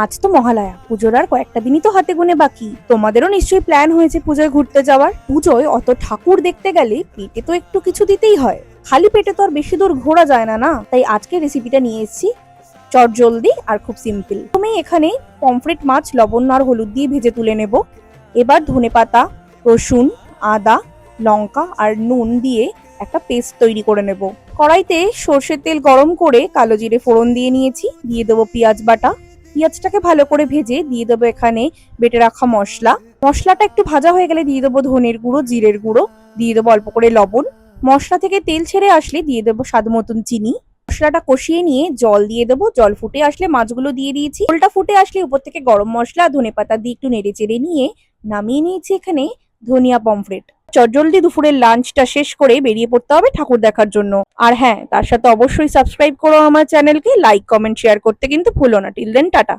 আজ তো মহালয়া, পুজোর আর কয়েকটা দিনই তো হাতে গোনে বাকি। তোমাদেরও নিশ্চয়ই প্ল্যান হয়েছে পুজোয় ঘুরতে যাওয়ার। পুজোয় অত ঠাকুর দেখতে গেলে পেটে তো একটু কিছু দিতেই হয়। খালি পেটে তো আর বেশি দূর ঘোরা যায় না না। তাই আজকে রেসিপিটা নিয়ে এসেছি চটজলদি আর খুব সিম্পল। আমি এখানে পমফ্রেট মাছ লবণ আর হলুদ দিয়ে ভেজে তুলে নেব। এবার ধনেপাতা, রসুন, আদা, লঙ্কা আর নুন দিয়ে একটা পেস্ট তৈরি করে নেব। কড়াইতে সর্ষের তেল গরম করে কালো জিরে ফোড়ন দিয়ে নিয়েছি। দিয়ে দেবো পেঁয়াজ বাটা। পেঁয়াজটাকে ভালো করে ভেজে দিয়ে দেবো এখানে বেটে রাখা মশলা। মশলাটা একটু ভাজা হয়ে গেলে দিয়ে দেবো ধনের গুঁড়ো, জিরের গুঁড়ো, দিয়ে দেবো অল্প করে লবণ। মশলা থেকে তেল ছেড়ে আসলে দিয়ে দেবো স্বাদ মতন চিনি। মশলাটা কষিয়ে নিয়ে জল দিয়ে দেবো। জল ফুটে আসলে মাছগুলো দিয়ে দিয়েছি। জলটা ফুটে আসলে উপর থেকে গরম মশলা, ধনেপাতা দিয়ে একটু নেড়ে চেড়ে নিয়ে নামিয়ে নিয়েছি এখানে ধনিয়া পমফ্রেট। চটজলদি দুপুরের লাঞ্চটা শেষ করে বেরিয়ে পড়তে হবে ঠাকুর দেখার জন্য। আর হ্যাঁ, তার সাথে অবশ্যই সাবস্ক্রাইব করো আমার চ্যানেলকে, লাইক কমেন্ট শেয়ার করতে কিন্তু ভুলো না। Till then, tata.